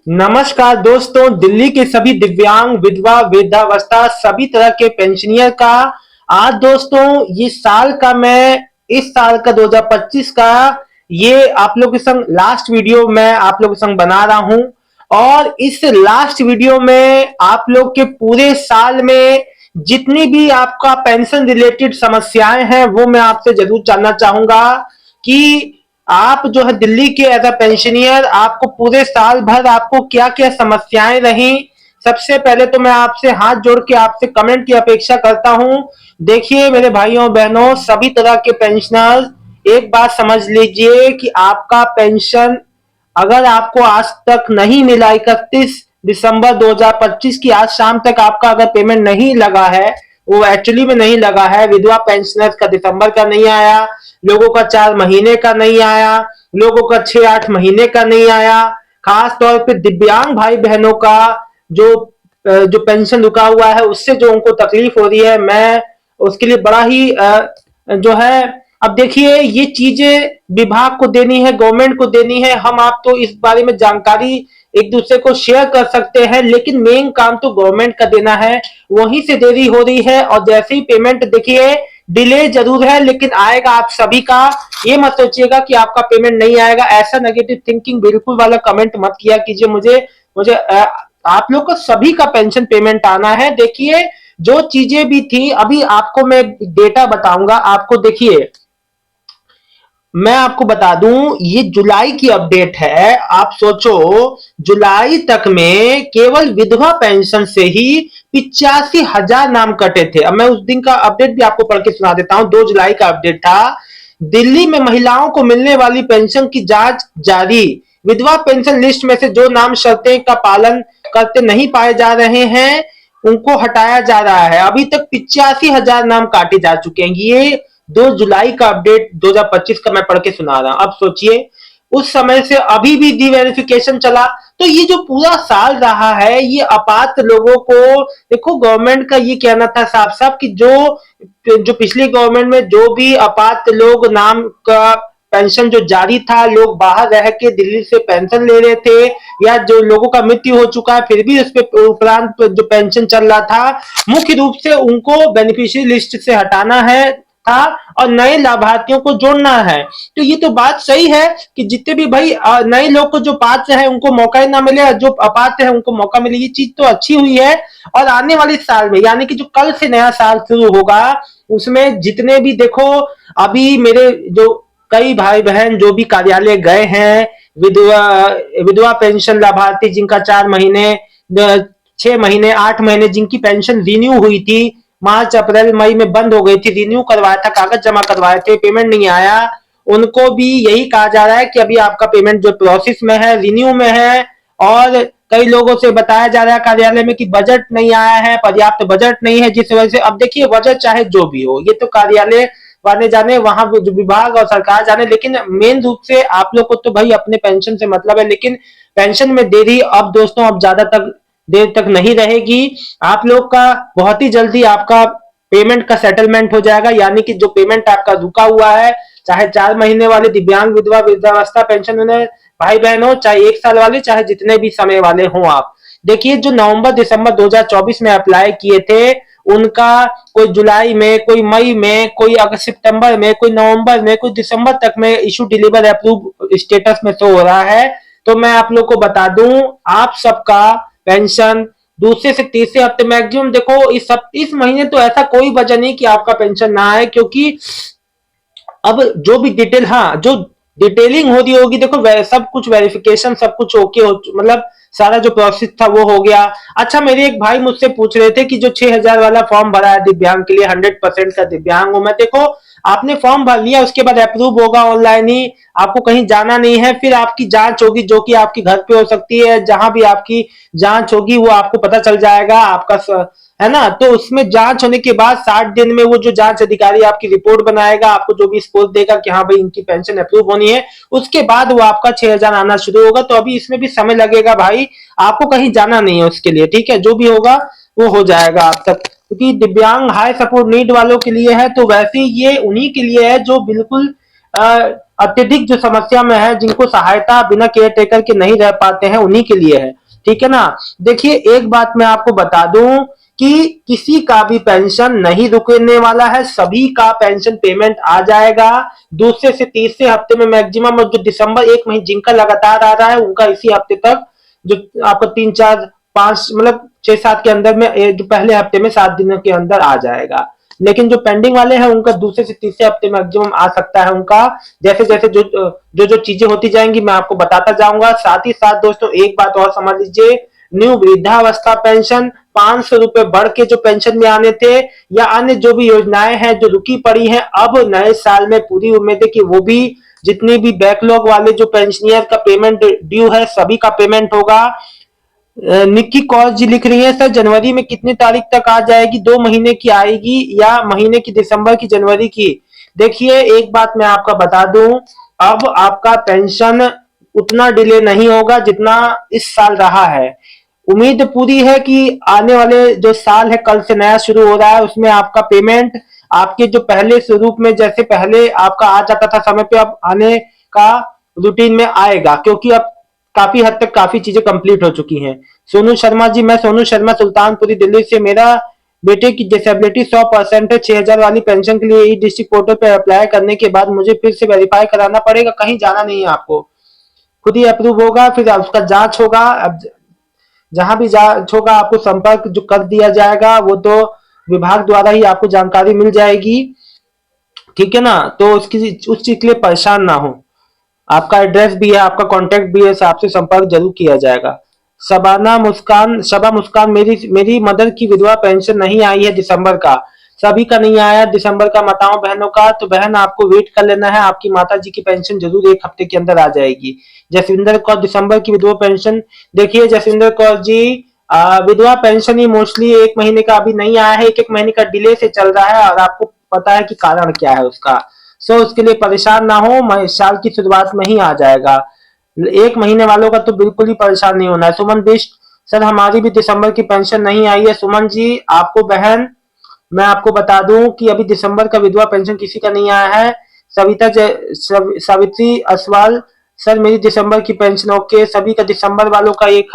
नमस्कार दोस्तों, दिल्ली के सभी दिव्यांग, विधवा, वृद्धावस्था सभी तरह के पेंशनियर का आज दोस्तों ये साल का मैं इस साल का 2025 का ये आप लोग के संग लास्ट वीडियो मैं आप लोग के संग बना रहा हूं। और इस लास्ट वीडियो में आप लोग के पूरे साल में जितनी भी आपका पेंशन रिलेटेड समस्याएं हैं वो मैं आपसे जरूर जानना चाहूंगा कि आप जो है दिल्ली के एज अ पेंशनियर आपको पूरे साल भर आपको क्या क्या समस्याएं रही। सबसे पहले तो मैं आपसे हाथ जोड़ के आपसे कमेंट की अपेक्षा करता हूं। देखिए मेरे भाइयों बहनों, सभी तरह के पेंशनर्स एक बात समझ लीजिए कि आपका पेंशन अगर आपको आज तक नहीं मिला, 31 दिसंबर 2025 की आज शाम तक आपका अगर पेमेंट नहीं लगा है, वो एक्चुअली में नहीं लगा है। विधवा पेंशनर्स का दिसंबर का नहीं आया, लोगों का 4 महीने का नहीं आया, लोगों का 6-8 महीने का नहीं आया। खास तौर पे दिव्यांग भाई बहनों का जो पेंशन रुका हुआ है उससे जो उनको तकलीफ हो रही है, मैं उसके लिए बड़ा ही जो है, अब देखिए ये चीजें विभाग को देनी है, गवर्नमेंट को देनी है। हम आप तो इस बारे में जानकारी एक दूसरे को शेयर कर सकते हैं, लेकिन मेन काम तो गवर्नमेंट का देना है। वहीं से देरी हो रही है और जैसे ही पेमेंट देखिए डिले जरूर है लेकिन आएगा आप सभी का। ये मत सोचिएगा कि आपका पेमेंट नहीं आएगा, ऐसा नेगेटिव थिंकिंग बिल्कुल वाला कमेंट मत किया कीजिए। मुझे मुझे आप लोग को सभी का पेंशन पेमेंट आना है। देखिए जो चीजें भी थी, अभी आपको मैं डेटा बताऊंगा आपको। देखिए मैं आपको बता दूं, ये जुलाई की अपडेट है। आप सोचो जुलाई तक में केवल विधवा पेंशन से ही 85,000 नाम कटे थे। अब मैं उस दिन का अपडेट भी आपको पढ़ के सुना देता हूं। 2 जुलाई का अपडेट था। दिल्ली में महिलाओं को मिलने वाली पेंशन की जांच जारी। विधवा पेंशन लिस्ट में से जो नाम शर्तें का पालन करते नहीं पाए जा रहे हैं उनको हटाया जा रहा है। अभी तक 85,000 नाम काटे जा चुके हैं। ये 2 जुलाई का अपडेट 2025 का मैं पढ़ के सुना रहा हूं। अब सोचिए उस समय से अभी भी डी वेरिफिकेशन चला। तो ये जो पूरा साल रहा है ये अपात्र लोगों को, देखो गवर्नमेंट का ये कहना था साफ साफ कि जो जो पिछली गवर्नमेंट में जो भी अपात्र लोग नाम का पेंशन जो जारी था, लोग बाहर रह के दिल्ली से पेंशन ले रहे थे, या जो लोगों का मृत्यु हो चुका है फिर भी उस पे उपरांत जो पेंशन चल रहा था, मुख्य रूप से उनको बेनिफिशियरी लिस्ट से हटाना है था और नए लाभार्थियों को जोड़ना है। तो ये तो बात सही है कि जितने भी भाई नए लोग को जो पात्र है उनको मौका ही ना मिले, जो अपात्र है उनको मौका मिले, ये चीज तो अच्छी हुई है। और आने वाले साल में यानी कि जो कल से नया साल शुरू होगा उसमें जितने भी देखो, अभी मेरे जो कई भाई बहन जो भी कार्यालय गए हैं, विधवा विधवा पेंशन लाभार्थी जिनका 4 महीने 6 महीने 8 महीने जिनकी पेंशन रिन्यू हुई थी, मार्च अप्रैल मई में बंद हो गई थी, रिन्यू करवाया था, कागज जमा करवाए थे, पेमेंट नहीं आया, उनको भी यही कहा जा रहा है कि अभी आपका पेमेंट जो प्रोसेस में है, रिन्यू में है। और कई लोगों से बताया जा रहा है कार्यालय में कि बजट नहीं आया है, पर्याप्त बजट नहीं है, जिस वजह से अब देखिए बजट चाहे जो भी हो ये तो कार्यालय वाले जाने, वहां जो विभाग और सरकार जाने, लेकिन मेन रूप से आप लोग को तो भाई अपने पेंशन से मतलब है। लेकिन पेंशन में देरी अब दोस्तों अब ज्यादा तक देर तक नहीं रहेगी। आप लोग का बहुत ही जल्दी आपका पेमेंट का सेटलमेंट हो जाएगा, यानी कि जो पेमेंट आपका रुका हुआ है, चाहे 4 महीने वाले दिव्यांग विधवा वृद्धावस्था पेंशन भाई बहन हो, चाहे 1 साल वाले, चाहे जितने भी समय वाले हों। आप देखिए जो नवंबर दिसंबर 2024 में अप्लाई किए थे उनका कोई जुलाई में, कोई मई में, कोई अगस्त सितंबर में, कोई नवंबर में, कोई दिसंबर तक में इशू डिलीवर अप्रूव स्टेटस में शो हो रहा है। तो मैं आप लोग को बता दूं, आप सबका पेंशन दूसरे से तीसरे हफ्ते मैक्सिमम, देखो इस महीने तो ऐसा कोई वजह नहीं कि आपका पेंशन ना आए, क्योंकि अब जो भी डिटेल, हाँ जो डिटेलिंग हो रही होगी, देखो सब कुछ वेरिफिकेशन सब कुछ ओके हो, मतलब सारा जो प्रोसेस था वो हो गया। अच्छा मेरे एक भाई मुझसे पूछ रहे थे कि जो 6,000 वाला फॉर्म भरा है दिव्यांग के लिए, 100% का दिव्यांग हूं मैं, देखो आपने फॉर्म भर लिया उसके बाद अप्रूव होगा ऑनलाइन ही, आपको कहीं जाना नहीं है। फिर आपकी जांच होगी जो कि आपकी घर पे हो सकती है, जहां भी आपकी जांच होगी वो आपको पता चल जाएगा आपका है ना। तो उसमें जांच होने के बाद 60 दिन में वो जो जांच अधिकारी आपकी रिपोर्ट बनाएगा, आपको जो भी स्कोर देगा कि हाँ भाई इनकी पेंशन अप्रूव होनी है, उसके बाद वो आपका 6,000 आना शुरू होगा। तो अभी इसमें भी समय लगेगा भाई, आपको कहीं जाना नहीं है उसके लिए, ठीक है। जो भी होगा वो हो जाएगा आप तक, क्योंकि दिव्यांग हाई सपोर्ट नीड वालों के लिए है, तो वैसे ये उन्हीं के लिए है जो बिल्कुल अत्यधिक जो समस्या में है, जिनको सहायता बिना केयर टेकर के नहीं रह पाते हैं, उन्हीं के लिए है। ठीक है ना। देखिए एक बात मैं आपको बता दूं कि किसी का भी पेंशन नहीं रुकने वाला है, सभी का पेंशन पेमेंट आ जाएगा दूसरे से तीसरे हफ्ते में मैक्सिमम। और जो दिसंबर एक महीने जिनका लगातार आ रहा है उनका इसी हफ्ते तक, जो आपको 3 4 5 मतलब 6 7 के अंदर में, जो पहले हफ्ते में 7 दिनों के अंदर आ जाएगा। लेकिन जो पेंडिंग वाले हैं उनका दूसरे से तीसरे हफ्ते मैक्सिमम आ सकता है उनका। जैसे जैसे जो चीजें होती जाएंगी मैं आपको बताता जाऊंगा। साथ ही साथ दोस्तों एक बात और समझ लीजिए, न्यू वृद्धावस्था पेंशन 500 रुपए बढ़ के जो पेंशन में आने थे, या अन्य जो भी योजनाएं हैं जो रुकी पड़ी हैं, अब नए साल में पूरी उम्मीद है कि वो भी, जितने भी बैकलॉग वाले जो पेंशनियर का पेमेंट ड्यू है सभी का पेमेंट होगा। निक्की कौर जी लिख रही है, सर जनवरी में कितनी तारीख तक आ जाएगी, 2 महीने की आएगी या महीने की, दिसंबर की, जनवरी की? देखिए एक बात मैं आपका बता दूं, अब आपका पेंशन उतना डिले नहीं होगा जितना इस साल रहा है। उम्मीद पूरी है कि आने वाले जो साल है, कल से नया शुरू हो रहा है, उसमें आपका पेमेंट आपके जो पहले स्वरूप में, जैसे पहले आपका आ जाता था समय पे, अब आने का रूटीन में आएगा, क्योंकि अब काफी हद तक काफी चीजें कंप्लीट हो चुकी हैं। सोनू शर्मा जी, मैं सोनू शर्मा सुल्तानपुरी दिल्ली से, मेरा बेटे की डिसेबिलिटी 100% है। 6,000 वाली पेंशन के लिए ई डिस्ट्रिक्ट पोर्टल पर अप्लाई करने के बाद मुझे फिर से वेरीफाई कराना पड़ेगा? कहीं जाना नहीं है आपको, खुद ही अप्रूव होगा, फिर उसका जांच होगा। अब जहां भी जांच होगा आपको संपर्क जो कर दिया जाएगा, वो तो विभाग द्वारा ही आपको जानकारी मिल जाएगी। ठीक है ना। तो उस चीज के लिए परेशान ना हो। आपका एड्रेस भी है, आपका कांटेक्ट भी है, आपसे संपर्क जरूर किया जाएगा। शबा मुस्कान, मेरी मेरी मदर की विधवा पेंशन नहीं आई है दिसंबर का। सभी का नहीं आया दिसंबर का, माताओं बहनों का। तो बहन आपको वेट कर लेना है, आपकी माता जी की पेंशन जरूर 1 हफ्ते के अंदर आ जाएगी। जसविंदर कौर, दिसंबर की विधवा पेंशन। देखिए जसविंदर कौर जी, विधवा पेंशन ही मोस्टली 1 महीने का अभी नहीं आया है, 1 1 महीने का डिले से चल रहा है, और आपको पता है कि कारण क्या है उसका। सो उसके लिए परेशान ना हो, साल की शुरुआत में ही आ जाएगा। 1 महीने वालों का तो बिल्कुल ही परेशान नहीं होना है। सुमन बिष्ट, सर हमारी भी दिसंबर की पेंशन नहीं आई है। सुमन जी आपको बहन, मैं आपको बता दूं कि अभी दिसंबर का विधवा पेंशन किसी का नहीं आया है। सावित्री असवाल, सर मेरी दिसंबर की पेंशन ओके। सभी का दिसंबर वालों का एक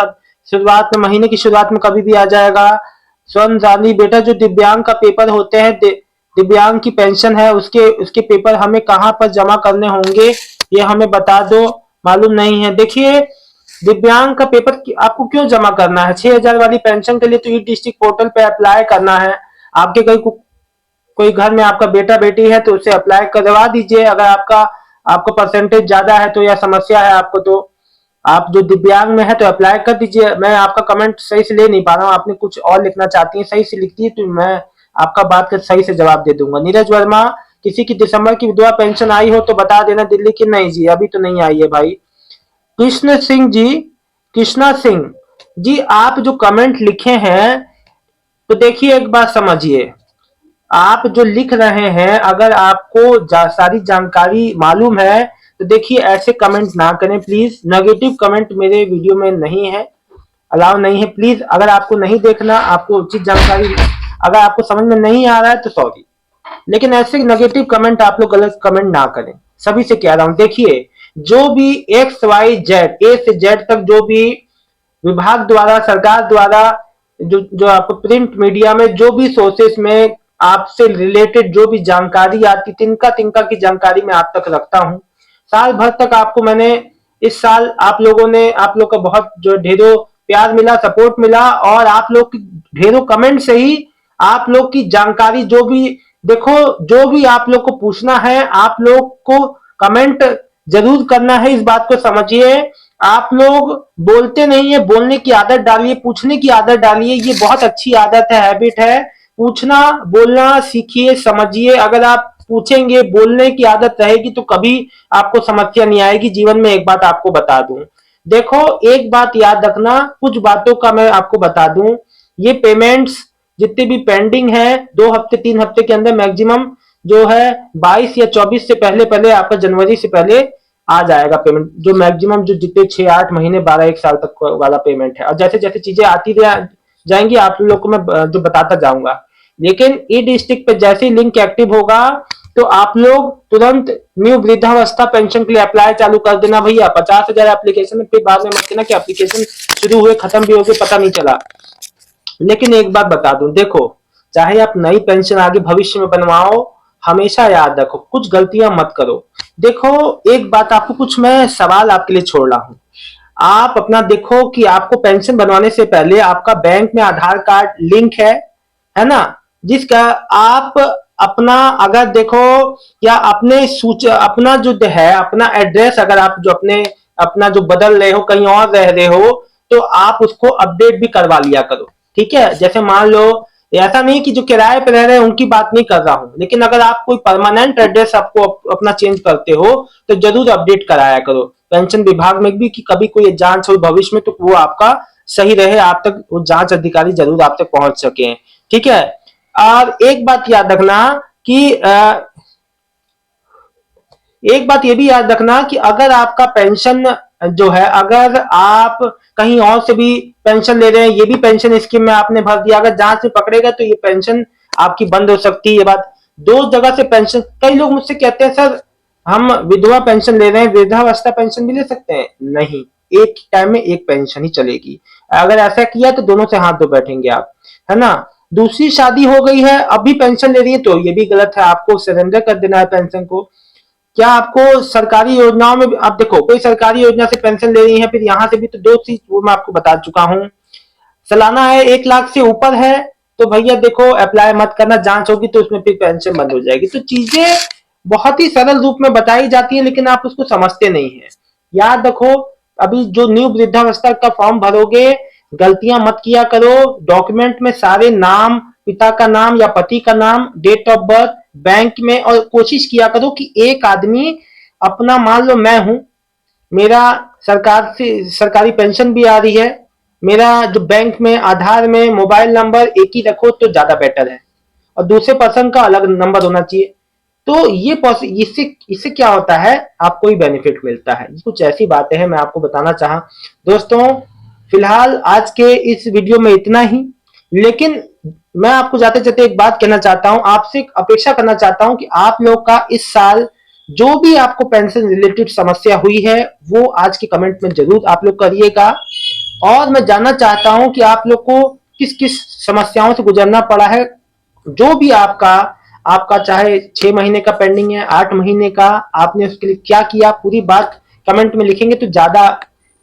शुरुआत में, महीने की शुरुआत में कभी भी आ जाएगा। स्वर्ण जानी, बेटा जो दिव्यांग का पेपर होते हैं, दिव्यांग की पेंशन है, उसके उसके पेपर हमें कहाँ पर जमा करने होंगे, ये हमें बता दो, मालूम नहीं है। देखिए दिव्यांग का पेपर आपको क्यों जमा करना है? 6,000 वाली पेंशन के लिए तो ई डिस्ट्रिक्ट पोर्टल पे अप्लाई करना है। आपके कोई घर में आपका बेटा बेटी है तो उसे अप्लाई करवा दीजिए। अगर आपका परसेंटेज ज्यादा है तो, या समस्या है आपको, तो आप जो दिव्यांग में है तो अप्लाई कर दीजिए। मैं आपका कमेंट सही से ले नहीं पा रहा हूँ, आपने कुछ और लिखना चाहती है, सही से लिखती है तो मैं आपका बात का सही से जवाब दे दूंगा। नीरज वर्मा, किसी की दिसंबर की विधवा पेंशन आई हो तो बता देना दिल्ली की। नहीं जी अभी तो नहीं आई है भाई। कृष्ण सिंह जी, कृष्णा सिंह जी, आप जो कमेंट लिखे हैं, तो देखिए एक बात समझिए, आप जो लिख रहे हैं, अगर आपको सारी जानकारी मालूम है तो देखिए ऐसे कमेंट ना करें प्लीज। नेगेटिव कमेंट मेरे वीडियो में नहीं है, अलाउ नहीं है प्लीज। अगर आपको नहीं देखना, आपको उचित जानकारी, अगर आपको समझ में नहीं आ रहा है तो सॉरी, लेकिन ऐसे नेगेटिव कमेंट आप लोग गलत कमेंट ना करें, सभी से कह रहा हूं। देखिए जो भी एक्स वाई जेड, ए से जेड तक, जो भी विभाग द्वारा, सरकार द्वारा, जो जो आपको प्रिंट मीडिया में, जो भी सोर्सेस में आपसे रिलेटेड जो भी जानकारी आती, तिनका तिनका की जानकारी मैं आप तक रखता हूं। साल भर तक आपको मैंने, इस साल आप लोगों ने, आप लोग का बहुत जो ढेरों प्यार मिला, सपोर्ट मिला, और आप लोग की ढेरों कमेंट से ही आप लोग की जानकारी, जो भी, देखो जो भी आप लोग को पूछना है, आप लोग को कमेंट जरूर करना है, इस बात को समझिए। आप लोग बोलते नहीं है, बोलने की आदत डालिए, पूछने की आदत डालिए, ये बहुत अच्छी आदत है, हैबिट है। पूछना बोलना सीखिए, समझिए। अगर आप पूछेंगे, बोलने की आदत रहेगी तो कभी आपको समस्या नहीं आएगी जीवन में। एक बात आपको बता दूं, देखो एक बात याद रखना, कुछ बातों का मैं आपको बता दूं, ये पेमेंट्स जितने भी पेंडिंग है, 2 हफ्ते 3 हफ्ते के अंदर मैक्सिमम जो है 22 या 24 से पहले पहले आपका, जनवरी से पहले आ जाएगा पेमेंट, जो मैक्सिमम जो जितने 6 8 महीने 12 1 साल तक वाला पेमेंट है। और जैसे जैसे चीजें आती जाएंगी आप लोग को मैं जो बताता जाऊंगा। लेकिन ई डिस्ट्रिक्ट पे जैसे ही लिंक एक्टिव होगा तो आप लोग तुरंत न्यू वृद्धावस्था पेंशन के लिए अप्लाई चालू कर देना भैया। 50,000 एप्लीकेशन, फिर बाद में मत कहना कि एप्लीकेशन शुरू हुए खत्म भी हो गए पता नहीं चला। लेकिन एक बात बता दूं, देखो चाहे आप नई पेंशन आगे भविष्य में बनवाओ, हमेशा याद रखो कुछ गलतियां मत करो। देखो एक बात आपको कुछ मैं सवाल आपके लिए छोड़ रहा हूं। आप अपना देखो कि आपको पेंशन बनवाने से पहले आपका बैंक में आधार कार्ड लिंक है ना, जिसका आप अपना अगर देखो या अपने सूच अपना जो है अपना एड्रेस अगर आप जो अपना जो बदल रहे हो कहीं और रह रहे हो तो आप उसको अपडेट भी करवा लिया करो। ठीक है, जैसे मान लो ऐसा नहीं कि जो किराए पे रह रहे हैं उनकी बात नहीं कर रहा हूं, लेकिन अगर आप कोई परमानेंट एड्रेस आपको अपना चेंज करते हो तो जरूर अपडेट कराया करो पेंशन विभाग में भी, कि कभी कोई जांच हो भविष्य में तो वो आपका सही रहे, आप तक वो जांच अधिकारी जरूर आप तक पहुंच सके। ठीक है, और एक बात याद रखना कि एक बात ये भी याद रखना कि अगर आपका पेंशन जो है अगर आप कहीं और से भी पेंशन ले रहे हैं, ये भी पेंशन स्कीम में आपने भर दिया, अगर जांच में पकड़ेगा तो ये पेंशन आपकी बंद हो सकती है। ये बात दो जगह से पेंशन, कई लोग मुझसे कहते हैं सर हम विधवा पेंशन ले रहे हैं, वृद्धावस्था पेंशन भी ले सकते हैं? नहीं, एक टाइम में एक पेंशन ही चलेगी। अगर ऐसा किया तो दोनों से हाथ धो बैठेंगे आप, है ना। दूसरी शादी हो गई है अभी पेंशन ले रही है तो ये भी गलत है, आपको सरेंडर कर देना है पेंशन को। क्या आपको सरकारी योजनाओं में आप देखो कोई सरकारी योजना से पेंशन ले रही है, फिर यहां से भी तो दो चीज वो मैं आपको बता चुका हूं। सालाना है 1 लाख से ऊपर है तो भैया देखो अप्लाई मत करना, जांच होगी तो उसमें फिर पेंशन बंद हो जाएगी। तो चीजें बहुत ही सरल रूप में बताई जाती है लेकिन आप उसको समझते नहीं है। याद रखो अभी जो न्यू वृद्धावस्था का फॉर्म भरोगे गलतियां मत किया करो, डॉक्यूमेंट में सारे नाम, पिता का नाम या पति का नाम, डेट ऑफ बर्थ बैंक में, और कोशिश किया करो कि एक आदमी अपना, मान लो मैं हूं, मेरा सरकार से सरकारी पेंशन भी आ रही है, मेरा जो बैंक में आधार में मोबाइल नंबर एक ही रखो तो ज्यादा बेटर है, और दूसरे पर्सन का अलग नंबर होना चाहिए। तो ये इससे इससे क्या होता है आपको ही बेनिफिट मिलता है। कुछ ऐसी बातें हैं मैं आपको बताना चाहा। दोस्तों फिलहाल आज के इस वीडियो में इतना ही, लेकिन मैं आपको जाते जाते एक बात कहना चाहता हूं, आपसे अपेक्षा करना चाहता हूं कि आप लोग का इस साल जो भी आपको पेंशन रिलेटेड समस्या हुई है वो आज के कमेंट में जरूर आप लोग करिएगा। और मैं जानना चाहता हूं कि आप लोग को किस किस समस्याओं से गुजरना पड़ा है, जो भी आपका आपका चाहे 6 महीने का पेंडिंग है, 8 महीने का, आपने उसके लिए क्या किया, पूरी बात कमेंट में लिखेंगे तो ज्यादा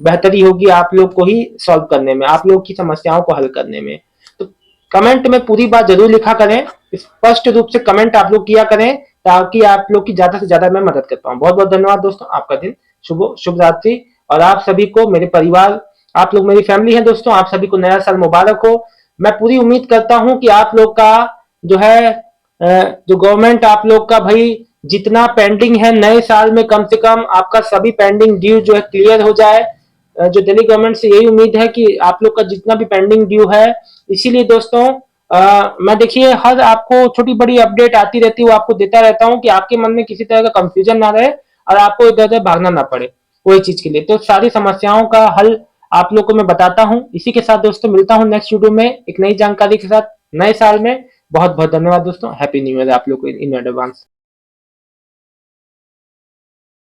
बेहतरी होगी आप लोग को ही सॉल्व करने में, आप लोग की समस्याओं को हल करने में। तो कमेंट में पूरी बात जरूर लिखा करें, स्पष्ट रूप से कमेंट आप लोग किया करें ताकि आप लोग की ज्यादा से ज्यादा मैं मदद कर पाऊं। बहुत बहुत धन्यवाद दोस्तों, आपका दिन शुभ रात्रि। और आप सभी को, मेरे परिवार, आप लोग मेरी फैमिली है दोस्तों, आप सभी को नया साल मुबारक हो। मैं पूरी उम्मीद करता हूं कि आप लोग का जो है जो गवर्नमेंट आप लोग का भाई जितना पेंडिंग है नए साल में कम से कम आपका सभी पेंडिंग ड्यू जो है क्लियर हो जाए। जो दिल्ली गवर्नमेंट से यही उम्मीद है कि आप लोग का जितना भी पेंडिंग ड्यू है। इसीलिए दोस्तों मैं देखिए हर आपको छोटी बड़ी अपडेट आती रहती है वो आपको देता रहता हूँ कि आपके मन में किसी तरह का कंफ्यूजन ना रहे और आपको इधर उधर भागना ना पड़े कोई चीज के लिए। तो सारी समस्याओं का हल आप लोग को मैं बताता हूँ। इसी के साथ दोस्तों मिलता हूँ नेक्स्ट वीडियो में एक नई जानकारी के साथ नए साल में। बहुत बहुत धन्यवाद दोस्तों, हैप्पी न्यू ईयर आप लोग को इन एडवांस।